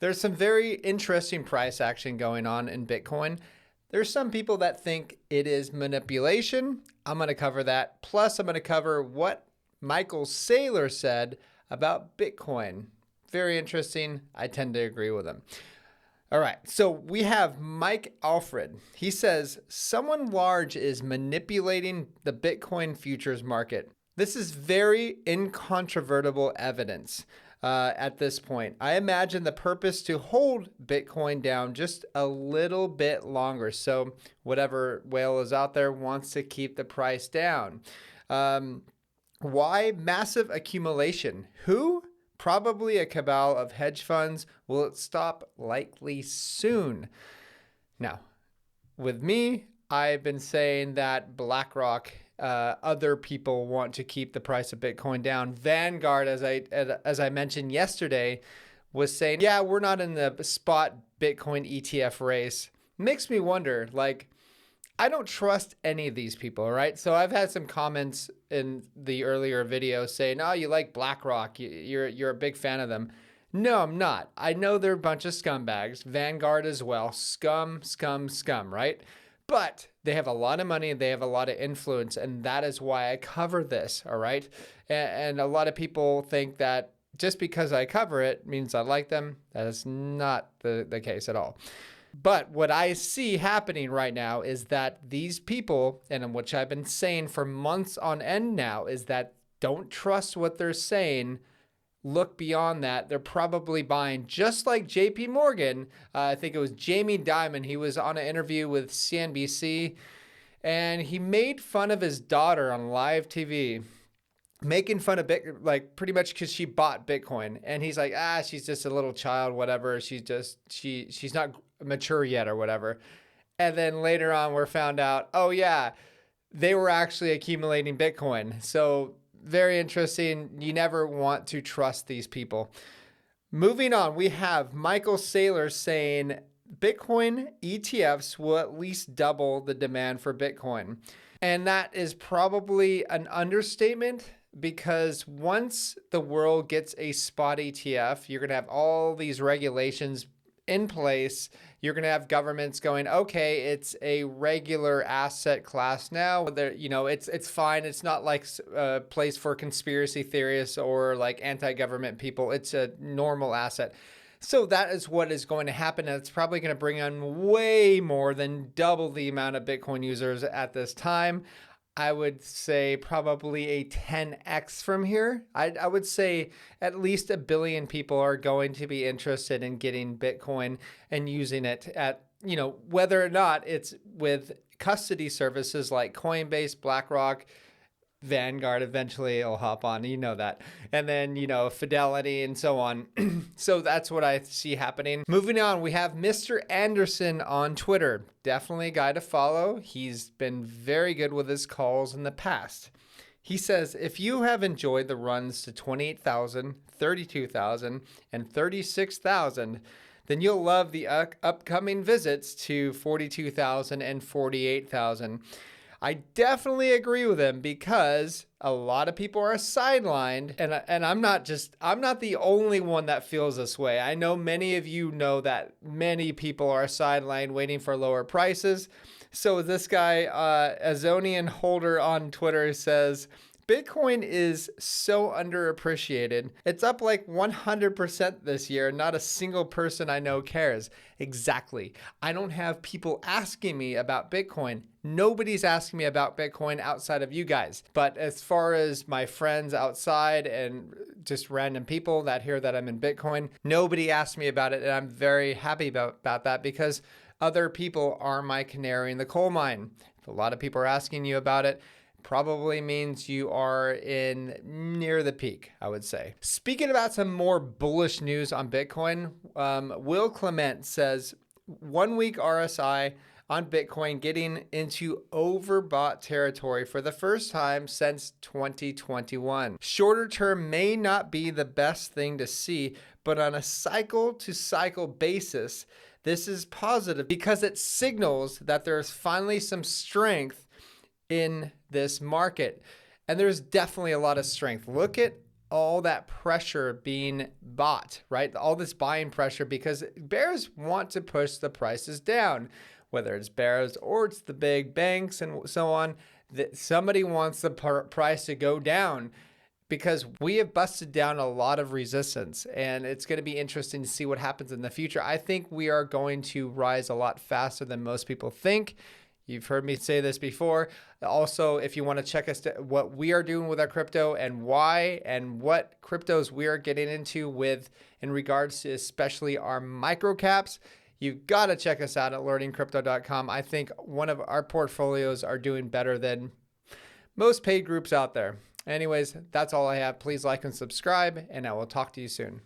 There's some very interesting price action going on in Bitcoin. There's some people that think it is manipulation. I'm going to cover that. Plus, I'm going to cover what Michael Saylor said about Bitcoin. Very interesting. I tend to agree with him. All right, so we have Mike Alfred. He says, someone large is manipulating the Bitcoin futures market. This is very incontrovertible evidence at this point. I imagine the purpose to hold Bitcoin down just a little bit longer. So whatever whale is out there wants to keep the price down. Why massive accumulation? Who? Probably a cabal of hedge funds. Will it stop? Likely soon. Now, with me, I've been saying that BlackRock, other people want to keep the price of Bitcoin down. Vanguard, as I mentioned yesterday, was saying, yeah, we're not in the spot Bitcoin ETF race. Makes me wonder, like, I don't trust any of these people, right? So I've had some comments in the earlier video saying, oh, you like BlackRock, you're a big fan of them. No, I'm not. I know they're a bunch of scumbags. Vanguard as well. Scum, right? But they have a lot of money, they have a lot of influence, and that is why I cover this, all right? And a lot of people think that just because I cover it means I like them. That is not the case at all. But what I see happening right now is that these people, and which I've been saying for months on end now, is that don't trust what they're saying. Look beyond that. They're probably buying, just like JP Morgan. I think it was Jamie Dimon. He was on an interview with CNBC, and he made fun of his daughter on live TV, making fun of like pretty much because she bought Bitcoin. And he's like, she's just a little child, whatever. She's not mature yet or whatever. And then later on, we're found out, oh yeah, they were actually accumulating Bitcoin. So very interesting. You never want to trust these people. Moving on, we have Michael Saylor saying Bitcoin ETFs will at least double the demand for Bitcoin. And that is probably an understatement, because once the world gets a spot ETF, you're going to have all these regulations in place. You're going to have governments going, okay, it's a regular asset class now. It's fine. It's not like a place for conspiracy theorists or like anti-government people. It's a normal asset. So that is what is going to happen. And it's probably going to bring on way more than double the amount of Bitcoin users at this time. I would say probably a 10x from here. I would say at least 1 billion people are going to be interested in getting Bitcoin and using it at, whether or not it's with custody services like Coinbase, BlackRock, Vanguard. Eventually it'll hop on, that. And then, Fidelity and so on. So that's what I see happening. Moving on, we have Mr. Anderson on Twitter. Definitely a guy to follow. He's been very good with his calls in the past. He says, if you have enjoyed the runs to 28,000, 32,000, and 36,000, then you'll love the upcoming visits to 42,000 and 48,000. I definitely agree with him, because a lot of people are sidelined, and I'm not the only one that feels this way. I know many of you know that many people are sidelined waiting for lower prices. So this guy, Azonian Holder on Twitter, says, Bitcoin is so underappreciated. It's up like 100% this year. Not a single person I know cares. Exactly. I don't have people asking me about Bitcoin. Nobody's asking me about Bitcoin outside of you guys. But as far as my friends outside and just random people that hear that I'm in Bitcoin, nobody asked me about it. And I'm very happy about that, because other people are my canary in the coal mine. If a lot of people are asking you about it, probably means you are in near the peak, I would say. Speaking about some more bullish news on Bitcoin, Will Clement says 1 week RSI on Bitcoin getting into overbought territory for the first time since 2021. Shorter term may not be the best thing to see, but on a cycle to cycle basis, this is positive because it signals that there's finally some strength in this market. And there's definitely a lot of strength. Look at all that pressure being bought, right? All this buying pressure because bears want to push the prices down, whether it's bears or it's the big banks and so on. That somebody wants the price to go down because we have busted down a lot of resistance, and it's going to be interesting to see what happens in the future. I think we are going to rise a lot faster than most people think. You've heard me say this before. Also, if you want to check us what we are doing with our crypto and why and what cryptos we are getting into with in regards to especially our micro caps, you've got to check us out at learningcrypto.com. I think one of our portfolios are doing better than most paid groups out there. Anyways, that's all I have. Please like and subscribe, and I will talk to you soon.